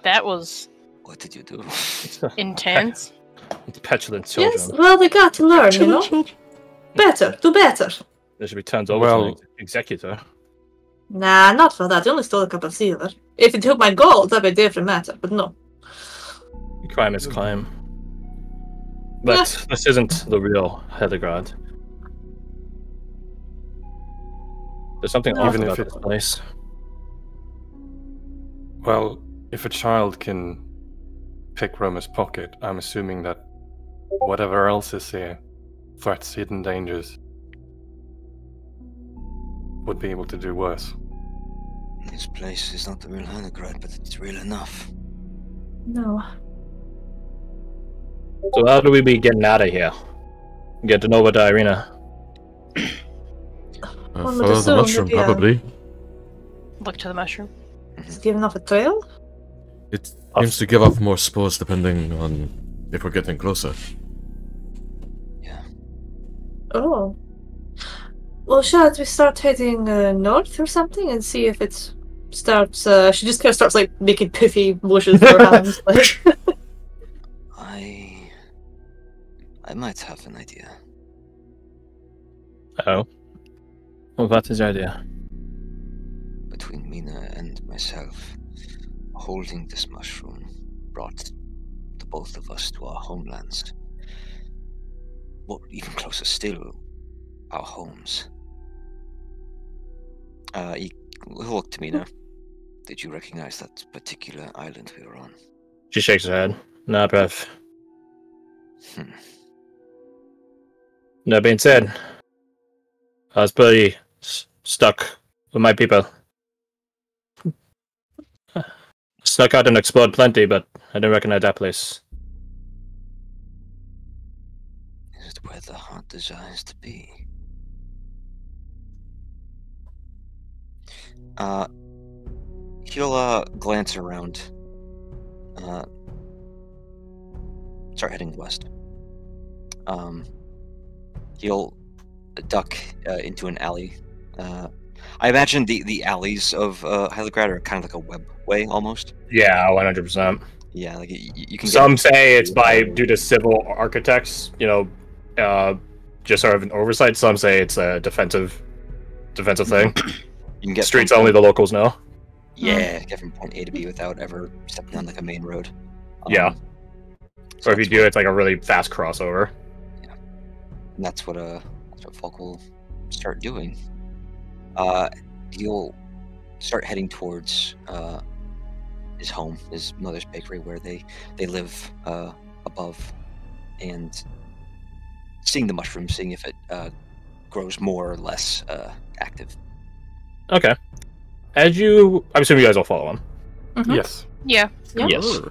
That was What did you do? intense. It's petulant children. Yes, well, they got to learn, you know? Children. Better, do better. They should be turned over to an executor. Nah, not for that. You only stole a couple of silver. If you took my gold, that'd be a different matter, but no. Crime is crime. But this isn't the real Hedegrad. There's something off Even about if this place. Well, if a child can pick Roma's pocket, I'm assuming that whatever else is here, threats, hidden dangers, would be able to do worse. This place is not the real Hedegrad, but it's real enough. No. So how do we be getting out of here? Get to Nova Irina. Follow the mushroom, probably. Look to the mushroom. Is it giving off a trail? It seems to give off more spores depending on if we're getting closer. Yeah. Oh. Well, shall we start heading north or something and see if it starts... she just kind of starts, like, making puffy motions with her hands. Like. I might have an idea. Oh. Well, what is your idea? Between Mina and myself, holding this mushroom brought the both of us to our homelands. Or even closer still, our homes. He looked to Mina. Did you recognize that particular island we were on? She shakes her head. Nah, bruv. That being said, I was pretty stuck with my people. Snuck out and explored plenty, but I didn't recognize that place. Is it where the heart desires to be? He'll glance around. Start heading west. He'll duck into an alley. I imagine the alleys of Hedegrad are kind of like a webway almost. Yeah, 100%. Yeah, like you can. Some say it's due to civil architects, just sort of an oversight. Some say it's a defensive thing. You can get streets only the locals know. Yeah, get from point A to B without ever stepping on like a main road. Yeah. Or if you do, it's like a really fast crossover. Yeah, and that's what Falk will start doing. He'll start heading towards his home, his mother's bakery, where they live above, and seeing the mushroom, seeing if it grows more or less active. Okay. I'm assuming you guys will follow him. Mm-hmm. Yes. Yeah. Yes.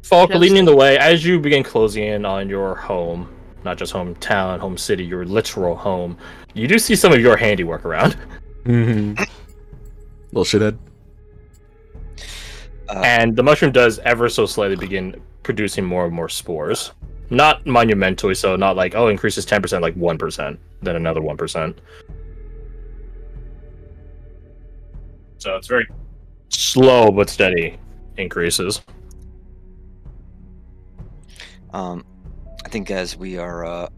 Falk, leading the way, as you begin closing in on your home, not just hometown, home city, your literal home, you do see some of your handiwork around. Mm-hmm. Little shithead. And the mushroom does ever so slightly begin producing more and more spores. Not monumentally so, not like, increases 10%, like 1%, then another 1%. So it's very slow but steady increases. I think as we are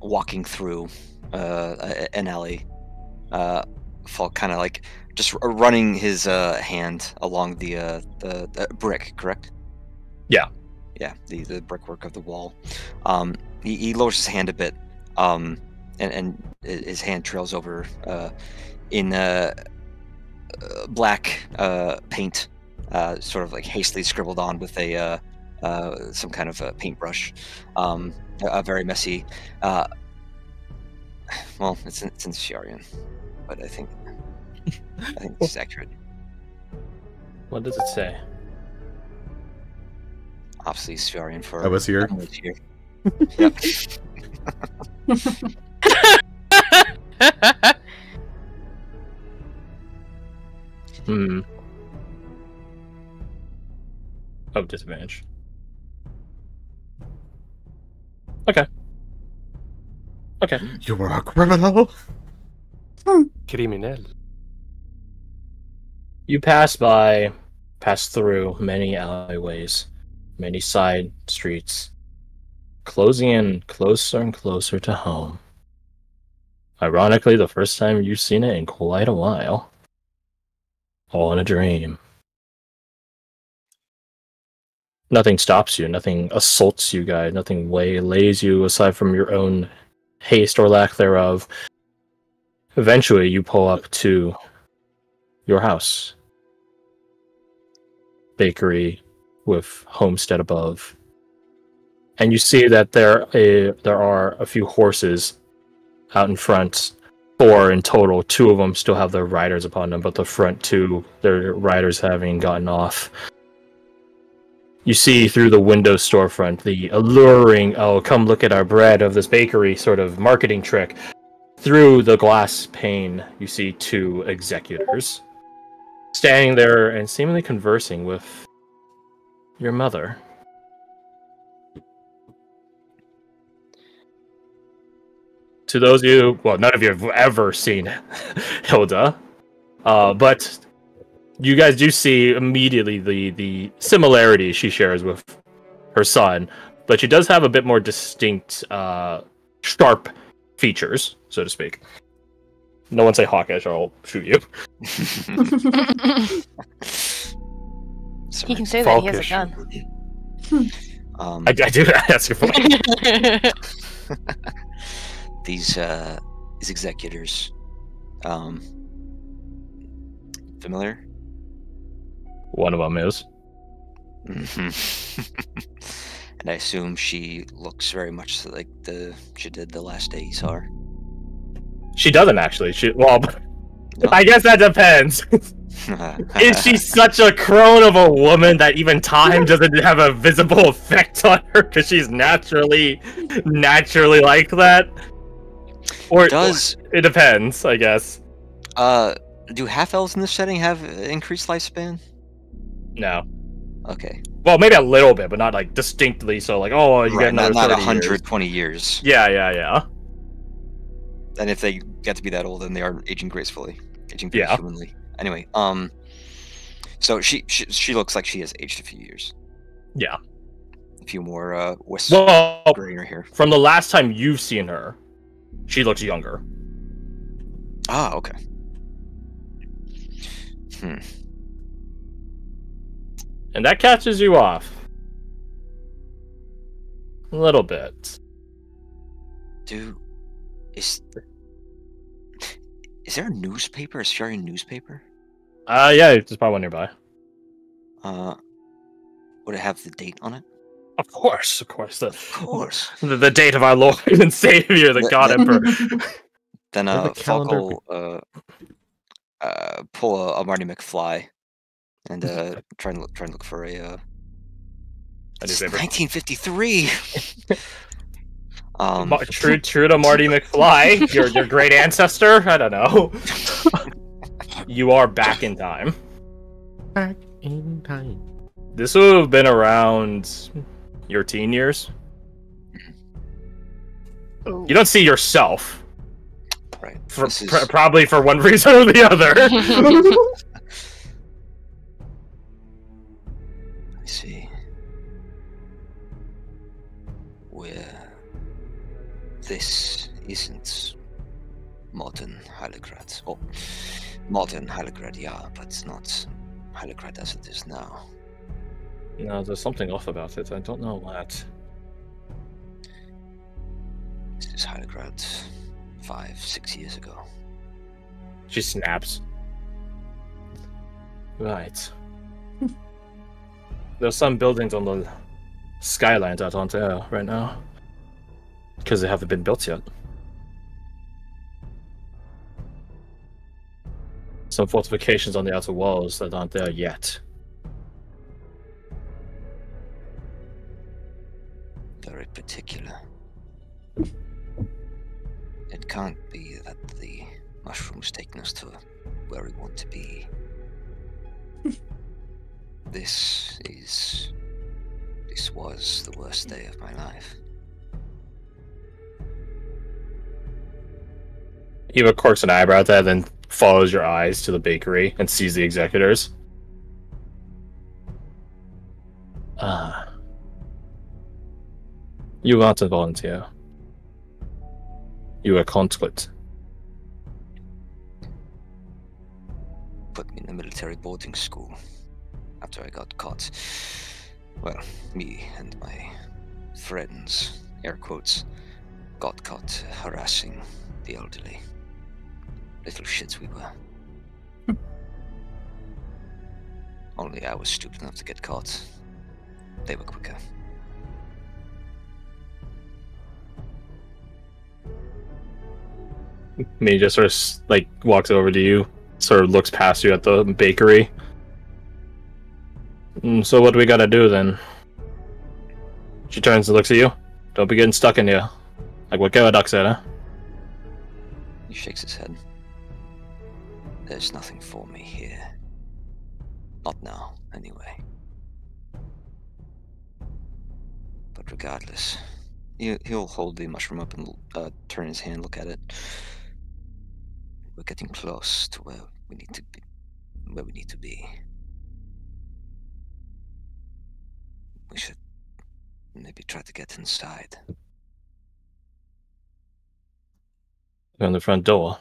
walking through an alley, Falk kind of like just running his hand along the brick, correct? Yeah. Yeah, the brickwork of the wall. He lowers his hand a bit, and his hand trails over in black paint, sort of like hastily scribbled on with a some kind of a paintbrush. A very messy. Well, it's in Shiarian, but I think it's accurate. What does it say? Obviously, Shiarian for I was here. Yep. Of disadvantage. Okay. You were a criminal. Criminal. You pass by pass through many alleyways, many side streets, closing in closer and closer to home. Ironically, the first time you've seen it in quite a while. All in a dream. Nothing stops you, nothing assaults you guys, nothing waylays you aside from your own haste or lack thereof. Eventually, you pull up to your house. Bakery with homestead above. And you see that there are a few horses out in front. 4 in total. 2 of them still have their riders upon them, but the front 2, their riders having gotten off. You see through the window storefront the alluring, oh, come look at our bread of this bakery sort of marketing trick. Through the glass pane, you see 2 executors standing there and seemingly conversing with your mother. To those of you, well, none of you have ever seen Hilda, but you guys do see immediately the similarities she shares with her son, but she does have a bit more distinct, sharp features, so to speak. No one say hawkish or I'll shoot you. He can say that he has a gun. I do. That's your point. These executors, familiar? One of them is. And I assume she looks very much like she did the last day you saw her. She doesn't actually. I guess that depends. Is she such a crone of a woman that even time doesn't have a visible effect on her because she's naturally like that? Or it depends, I guess. Do half-elves in this setting have increased lifespan? No. Okay. Well, maybe a little bit, but not like distinctly. So, like, oh, you get another not 30 120 years. Yeah. And if they get to be that old, then they are aging gracefully, aging very humanly. Anyway, so she looks like she has aged a few years. Yeah. A few more wisps of gray in her hair. From the last time you've seen her, she looks younger. Ah, okay. And that catches you off. A little bit. Is there a newspaper? A Syrian newspaper? Yeah, there's probably one nearby. Would it have the date on it? Of course. The date of our Lord and Savior, the God Emperor. Then Falk will pull a Marty McFly and try and look for a. It's 1953. True to Marty McFly, your great ancestor. I don't know. You are back in time. Back in time. This would have been around your teen years. You don't see yourself. Right. Probably for one reason or the other. I see. Where this isn't modern Haligrad. Oh, modern Haligrad, yeah, but it's not Haligrad as it is now. No, there's something off about it. I don't know what. This is Haligrad 5-6 years ago. She snaps. Right. There's some buildings on the skyline that aren't there right now. Because they haven't been built yet. Some fortifications on the outer walls that aren't there yet. Very particular. It can't be that the mushroom's taken us to where we want to be. This was the worst day of my life. Eva quirks an eyebrow at that, then follows your eyes to the bakery and sees the executors. You want to volunteer. You are conflict. Put me in a military boarding school after I got caught. Well, me and my friends, air quotes, got caught harassing the elderly. Little shits we were. Only I was stupid enough to get caught. They were quicker. Me just sort of like walks over to you, sort of looks past you at the bakery. So what do we gotta do then? She turns and looks at you. Don't be getting stuck in here. Like what Duck said, huh? He shakes his head. There's nothing for me here. Not now, anyway. But regardless, he'll hold the mushroom up and turn his hand, look at it. We're getting close to where we need to be. We should maybe try to get inside. On the front door.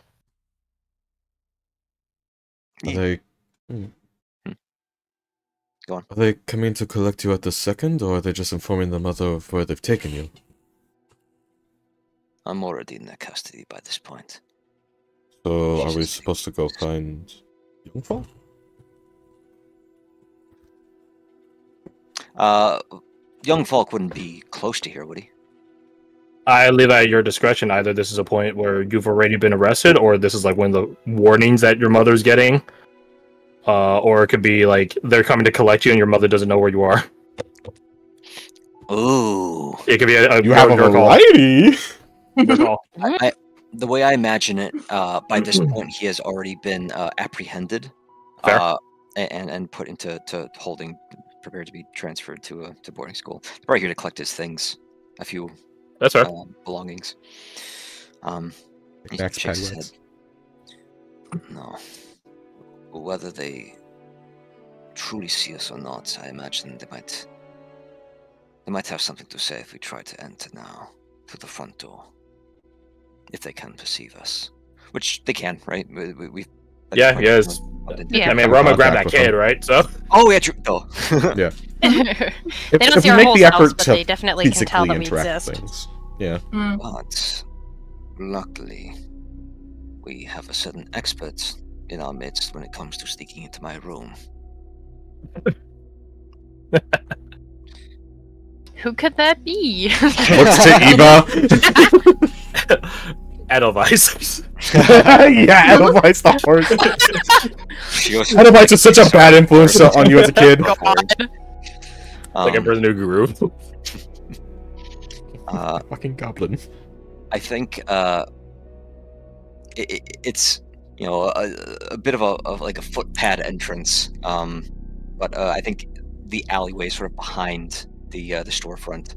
Are they... Go on. Are they coming to collect you at the second, or are they just informing the mother of where they've taken you? I'm already in their custody by this point. So, are we supposed to go find Youngfall? Young Falk wouldn't be close to here, would he? I leave at your discretion. Either this is a point where you've already been arrested, or this is like one of the warnings that your mother's getting. Or it could be like they're coming to collect you and your mother doesn't know where you are. Ooh. It could be a You have a variety! The way I imagine it, by this point he has already been apprehended and put into holding, prepared to be transferred to boarding school. They're probably here to collect his things, a few That's right. belongings. He Max shakes his Padwets. head. No. Whether they truly see us or not, I imagine they might have something to say if we try to enter now through the front door. If they can perceive us, which they can, right? We yes. Yeah. I mean, Roma grabbed that kid, right? So. Oh yeah, true. Oh. Yeah. They don't see our whole selves, but they definitely can tell that we exist. Things. Yeah. But luckily, we have a certain expert in our midst when it comes to sneaking into my room. Who could that be? What's to Eva? Edelweiss. Yeah, Edelweiss the horse. Edelweiss is such a bad influence on you as a kid. Like a person who grew. Fucking goblin. I think it's a bit of a footpad entrance, but I think the alleyway is sort of behind the storefront.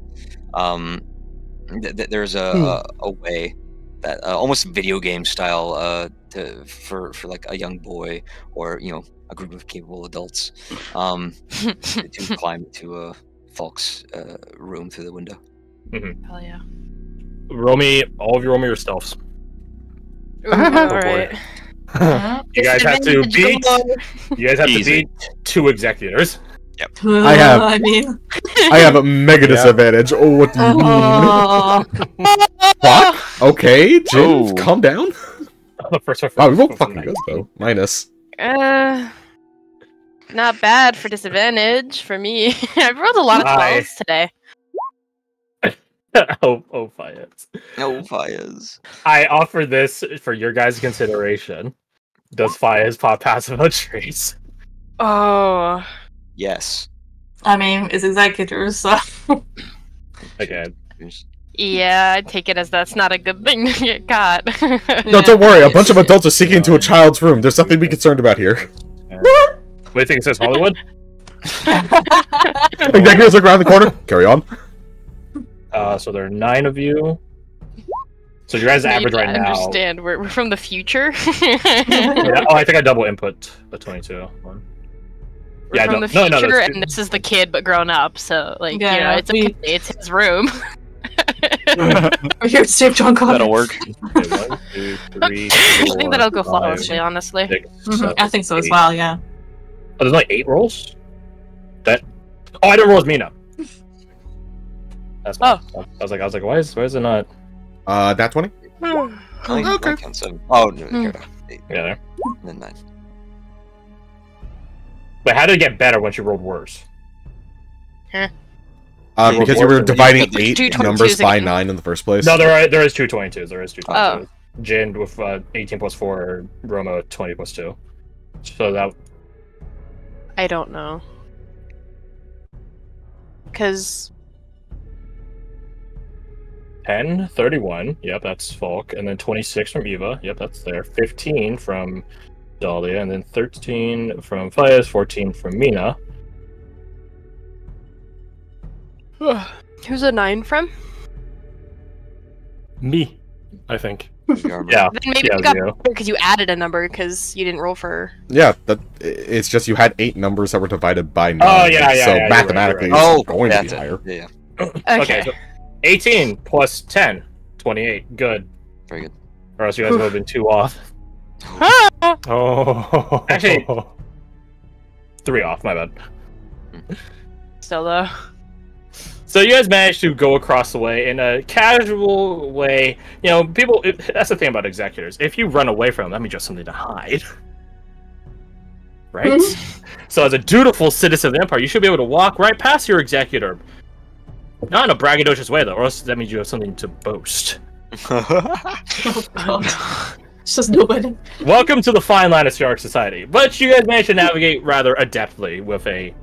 There's a way that almost video game style for like a young boy or a group of capable adults to climb into Falk's room through the window. Mm-hmm. Hell yeah! Roll me your stealths. Ooh, all right. You guys have to beat. You guys have to beat 2 executors. Yep. I have. I mean, I have a mega disadvantage. Oh, what do you mean? Fuck. Okay, Jin, calm down. The first one. Wow, we rolled fucking good though. Minus. Not bad for disadvantage for me. I rolled a lot of 12s today. oh, Fires. No fires. I offer this for your guys' consideration. Does Fires pop passive on trace? Oh. Yes. I mean, it's executors, so. Again. Yeah, I take it as that's not a good thing to get caught. No, don't worry. A bunch of adults are sneaking into a child's room. There's nothing to be concerned about here. What do you think it says, Hollywood? Executors look around the corner. Carry on. So there are 9 of you. So your guys' average right now. I understand. We're from the future. Yeah, I think I double input the 22 one. Yeah, from no, the no, future, that's and this is the kid but grown up. So like, you know, Yeah, it's okay. It's his room. We're here to save John Connor. That'll work. Okay, 1, 2, 3, I 4, think that'll go 5, flawlessly, honestly. 6, Mhm, 7, I think so as 8. well, yeah. Oh, there's like 8 rolls? Oh, I didn't roll as Mina. That's fine. I was like, why is it not? That 20? Okay. Count 7. Oh, no, here. 8. Yeah, there. And then 9. Wait, how did it get better when she rolled worse? Because you were dividing Two 8 22s numbers by again. 9 in the first place. No, there is 2 22s. There is 2 22s. Oh. Jin with 18 plus 4, Roma 20 plus 2. So that. I don't know. Because 10, 31. Yep, that's Falk. And then 26 from Eva. Yep, that's there. 15 from Dahlia. And then 13 from Faiz. 14 from Mina. who's a 9 from? Me, I think. Yeah. Then maybe Yeah, you got zero. because you added a number because you didn't roll for. Yeah, it's just you had 8 numbers that were divided by 9. Oh, yeah, so you're mathematically, right. it's going to be that's it. higher. Yeah. Okay. So 18 plus 10. 28. Good. Very good. Or else you guys would have been 2 off. Oh. Actually- 3 off, my bad. Still though. So you guys managed to go across the way in a casual way. You know, people. That's the thing about executors. If you run away from them, that means you have something to hide. Right? So as a dutiful citizen of the Empire, you should be able to walk right past your executor. Not in a braggadocious way, though, or else that means you have something to boast. Oh, God. It's just nobody. Welcome to the fine line of Stark Society. But you guys managed to navigate rather adeptly with a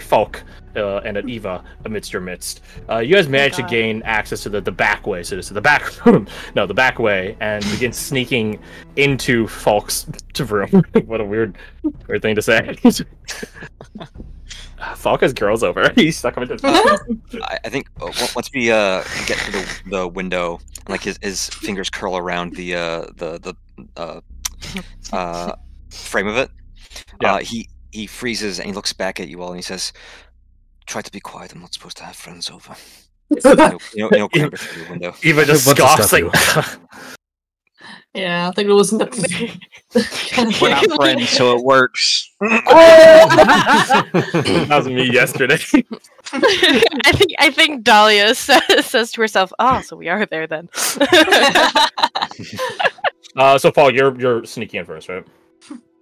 Falk and an Eva amidst your midst. You guys managed to gain access to the back way, so this is the back room. No, the back way, and begin sneaking into Falk's room. What a weird thing to say. Falk has girls over. He's stuck him into I think once we get to the window, and like his fingers curl around the frame of it, Yeah. he freezes and he looks back at you all and he says, "Try to be quiet. I'm not supposed to have friends over." You know, clamber through the window. Eva just What's the scoffs stuff like. Yeah, I think it wasn't We're not friends, so it works. That was me yesterday. I think Dahlia says to herself, "Oh, so we are there then." So Paul, you're sneaking in first, right?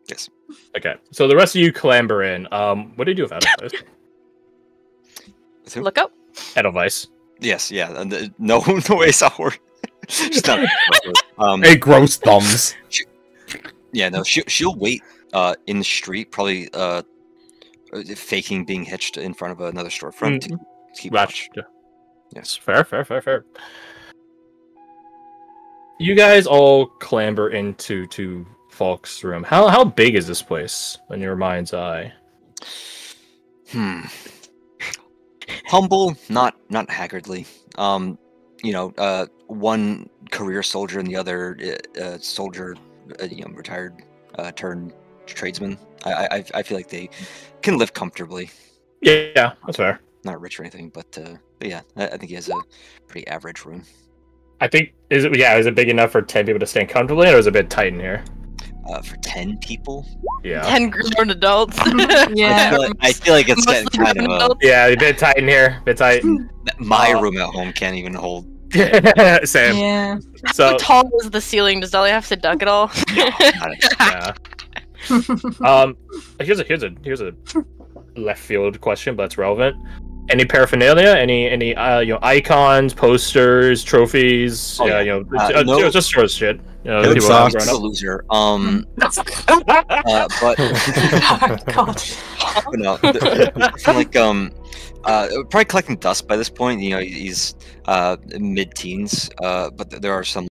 Yes. Okay. So the rest of you clamber in. What do you do with Edelweiss? With who? Look up. Yes. Edelweiss. Yeah. And no way sour. Just not. Hey, gross thumbs. Yeah. No. She'll wait in the street, probably faking being hitched in front of another storefront to keep watch. Yes. Fair. You guys all clamber into Falk's room. How big is this place in your mind's eye? Humble, not haggardly. One career soldier and the other soldier, retired turned tradesman. I feel like they can live comfortably. Yeah, that's fair. Not rich or anything, but yeah, I think he has a pretty average room. I think is it big enough for 10 people to stand comfortably, or is it a bit tight in here? For 10 people? Yeah. 10 grown adults. Yeah. I feel like it's getting Mostly kind of grown adults. Yeah, a bit tight in here. Bit tight. my room at home can't even hold. Same. Yeah. So How tall is the ceiling? Does Dahlia have to duck at all? yeah. Here's a left field question, but it's relevant. Any paraphernalia? Any icons, posters, trophies? Oh, yeah, yeah. No. just sort of shit. Good People socks. growing I'm a up. loser. But God. no, from like probably collecting dust by this point. He's mid-teens. But there are some